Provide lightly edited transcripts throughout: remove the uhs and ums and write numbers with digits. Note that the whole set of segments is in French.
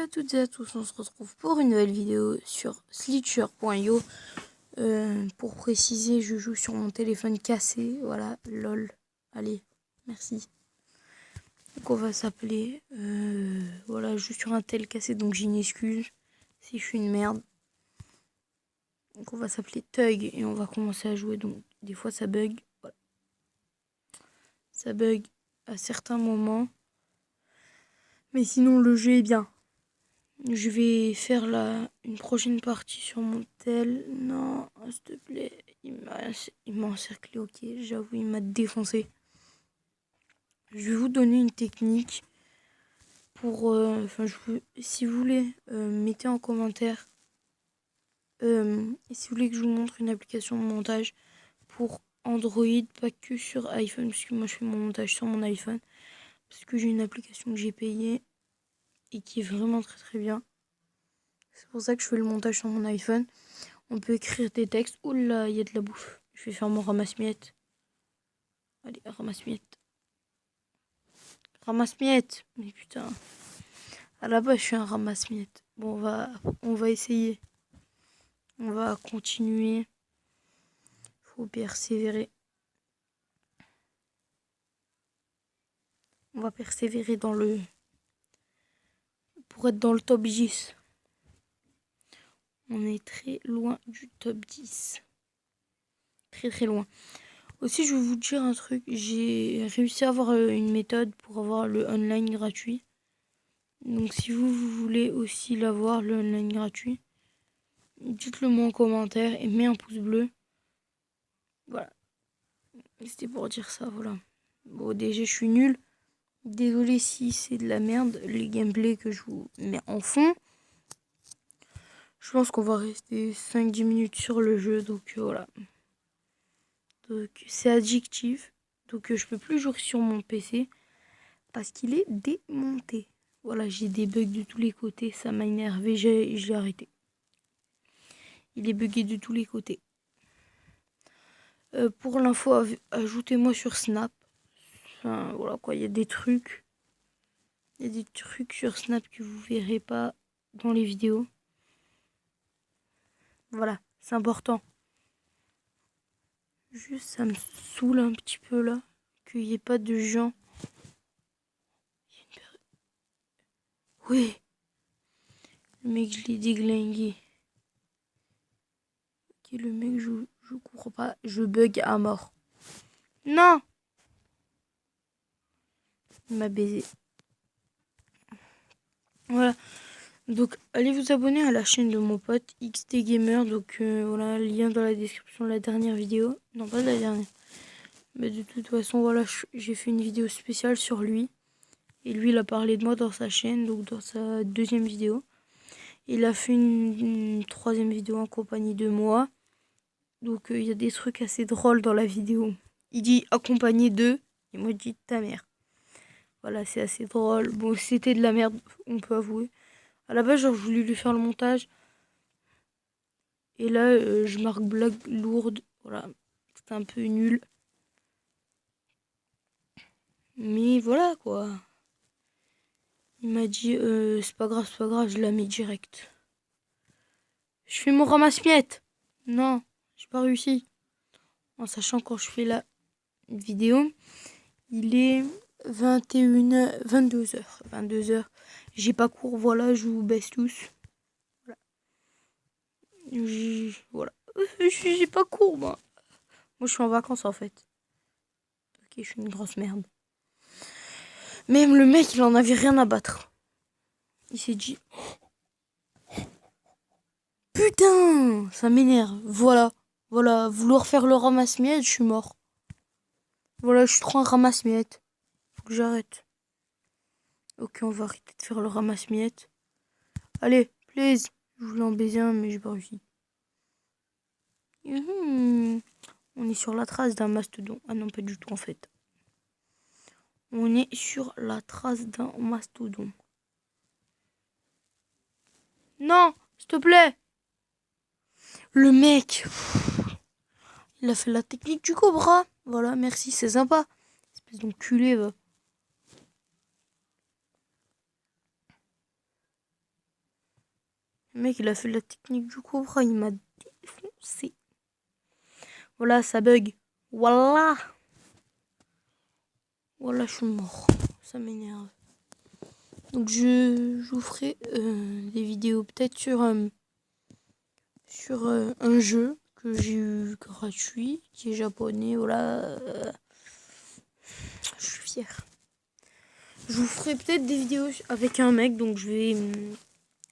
à toutes et à tous, on se retrouve pour une nouvelle vidéo sur Slitcher.io. Pour préciser, je joue sur mon téléphone cassé, voilà, lol. Allez, merci. Donc on va s'appeler, voilà, je joue sur un tel cassé, donc j'ai une excuse si je suis une merde. Donc on va s'appeler Tug et on va commencer à jouer, donc des fois ça bug, voilà. Ça bug à certains moments, mais sinon le jeu est bien. Je vais faire une prochaine partie sur mon tel. Non, s'il te plaît. Il m'a encerclé, ok. J'avoue, il m'a défoncé. Je vais vous donner une technique pour... si vous voulez, mettez en commentaire. Si vous voulez que je vous montre une application de montage pour Android, pas que sur iPhone, parce que moi je fais mon montage sur mon iPhone. Parce que j'ai une application que j'ai payée et qui est vraiment très très bien. C'est pour ça que je fais le montage sur mon iPhone. On peut écrire des textes. Oula, il y a de la bouffe. Je vais faire mon ramasse-miettes. Allez, ramasse-miettes. Ramasse-miettes. Mais putain. À la base, je suis un ramasse-miettes. Bon, on va essayer. On va continuer. Faut persévérer. On va persévérer pour être dans le top 10. On est très loin du top 10. Très très loin. Aussi, je vais vous dire un truc. J'ai réussi à avoir une méthode pour avoir le online gratuit. Donc si vous voulez aussi l'avoir, le online gratuit, dites-le moi en commentaire et mets un pouce bleu. Voilà. C'était pour dire ça, voilà. Bon, déjà, je suis nul. Désolé si c'est de la merde, les gameplays que je vous mets en fond. Je pense qu'on va rester 5-10 minutes sur le jeu, donc voilà. Donc c'est addictif. Donc je peux plus jouer sur mon PC parce qu'il est démonté. Voilà, j'ai des bugs de tous les côtés, ça m'a énervé, j'ai arrêté. Il est bugué de tous les côtés. Pour l'info, ajoutez-moi sur Snap. Enfin, voilà quoi, il y a des trucs. Il y a des trucs sur Snap que vous verrez pas dans les vidéos. Voilà, c'est important. Juste, ça me saoule un petit peu là, qu'il n'y ait pas de gens. Oui. Le mec, je l'ai déglingué. Ok, le mec, je cours pas, je bug à mort. Non! Il m'a baisé. Voilà. Donc, allez vous abonner à la chaîne de mon pote XT Gamer. Donc, voilà, lien dans la description de la dernière vidéo. Non, pas de la dernière. Mais de toute façon, voilà, j'ai fait une vidéo spéciale sur lui. Et lui, il a parlé de moi dans sa chaîne, donc dans sa deuxième vidéo. Il a fait une troisième vidéo en compagnie de moi. Donc, il y a des trucs assez drôles dans la vidéo. Il dit accompagné de, et moi, je dis ta mère. Voilà, c'est assez drôle. Bon, c'était de la merde, on peut avouer. À la base, genre, je voulais lui faire le montage. Et là, je marque blague lourde. Voilà, c'était un peu nul. Mais voilà, quoi. Il m'a dit, c'est pas grave, je la mets direct. Je fais mon ramasse-miettes. Non, j'ai pas réussi. En sachant quand je fais la vidéo, il est 21h, 22h. 22h. J'ai pas cours, voilà, je vous baisse tous. Voilà. J'ai pas cours, moi. Moi, je suis en vacances, en fait. Ok, je suis une grosse merde. Même le mec, il en avait rien à battre. Il s'est dit... Putain, ça m'énerve. Voilà. Voilà, vouloir faire le ramasse-miettes, je suis mort. Voilà, je suis trop un ramasse-miettes. Faut que j'arrête. Ok, on va arrêter de faire le ramasse-miettes. Allez, please. Je voulais en baiser un, mais j'ai pas réussi. On est sur la trace d'un mastodon. Ah non, pas du tout, en fait. On est sur la trace d'un mastodon. Non, s'il te plaît. Le mec, il a fait la technique du cobra. Voilà, merci, c'est sympa. Espèce d'enculé, va. Le mec, il a fait la technique du cobra. Il m'a défoncé. Voilà, ça bug. Voilà. Voilà, je suis mort. Ça m'énerve. Donc, je vous ferai des vidéos peut-être sur un jeu que j'ai eu gratuit, qui est japonais. Voilà. Je suis fière. Je vous ferai peut-être des vidéos avec un mec. Donc, je vais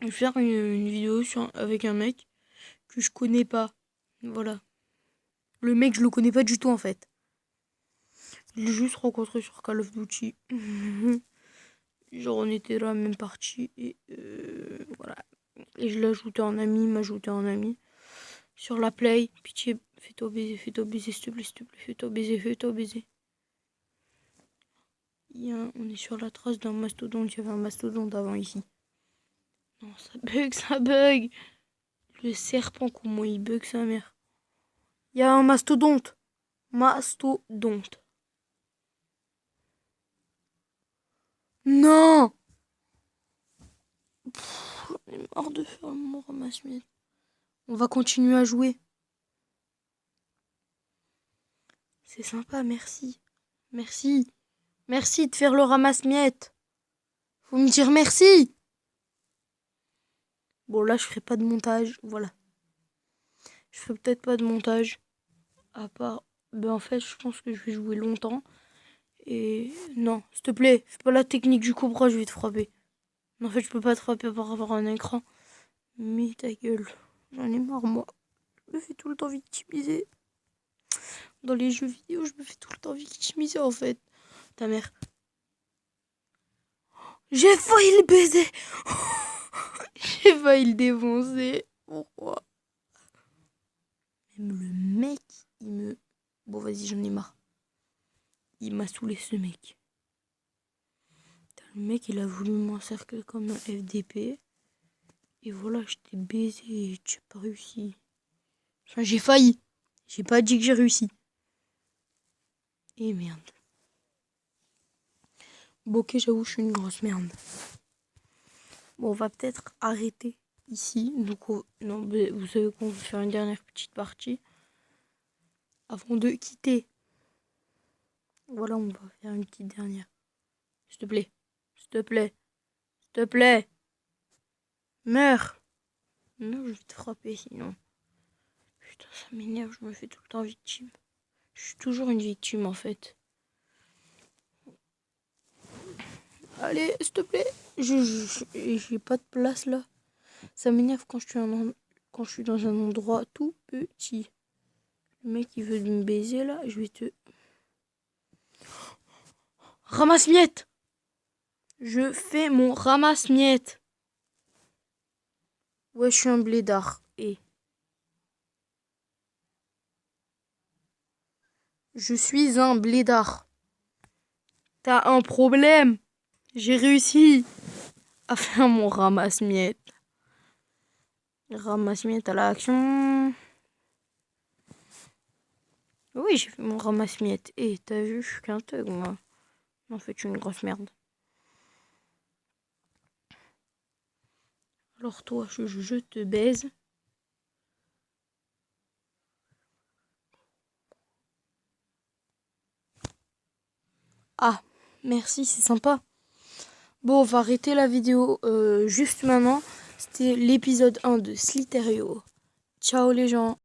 faire une vidéo avec un mec que je connais pas. Voilà. Le mec, je le connais pas du tout en fait. Je l'ai juste rencontré sur Call of Duty. Genre, on était là, même partie. Et voilà. Et je l'ai ajouté en ami, il m'a ajouté en ami. Sur la play, pitié, fais-toi baiser, s'il te plaît, fais-toi baiser. On est sur la trace d'un mastodonte, il y avait un mastodonte avant ici. Non, ça bug. Le serpent, comment il bug sa mère. Il y a un mastodonte. Non. J'en ai marre de faire mon ramasse-miettes. On va continuer à jouer. C'est sympa, merci. Merci. Merci de faire le ramasse-miettes. Faut me dire merci. Bon, là, je ferai pas de montage. Voilà. Je ferai peut-être pas de montage. À part... Ben, en fait, je pense que je vais jouer longtemps. Et... Non, s'il te plaît, fais pas la technique du cobra, je vais te frapper. En fait, je peux pas te frapper par avoir un écran. Mais ta gueule. J'en ai marre, moi. Je me fais tout le temps victimiser. Dans les jeux vidéo, je me fais tout le temps victimiser, en fait. Ta mère. J'ai failli le baiser. J'ai failli le défoncer. Pourquoi? Même le mec, il me... Bon, vas-y, j'en ai marre. Il m'a saoulé, ce mec. Le mec, il a voulu m'encercler comme un FDP. Et voilà, je t'ai baisé et tu n'as pas réussi. Enfin, j'ai failli. J'ai pas dit que j'ai réussi. Et merde. Bon, ok, j'avoue, je suis une grosse merde. Bon, on va peut-être arrêter ici. Donc, non, vous savez qu'on va faire une dernière petite partie. Avant de quitter. Voilà, on va faire une petite dernière. S'il te plaît. S'il te plaît. S'il te plaît. Meurs. Non, je vais te frapper sinon. Putain, ça m'énerve, je me fais tout le temps victime. Je suis toujours une victime en fait. Allez, s'il te plaît. J'ai pas de place là. Ça m'énerve quand je suis dans un endroit tout petit. Le mec il veut me baiser là, je vais te... Ramasse-miettes. Je fais mon ramasse-miettes. Ouais, je suis un blédard. Et... Je suis un blédard. T'as un problème. J'ai réussi à faire mon ramasse-miettes. Ramasse-miettes à l'action. Oui, j'ai fait mon ramasse-miettes. Et t'as vu, je suis qu'un thug, moi. En fait, je suis une grosse merde. Alors toi, je te baise. Ah, merci, c'est sympa. Bon, on va arrêter la vidéo juste maintenant. C'était l'épisode 1 de Slither.io. Ciao les gens.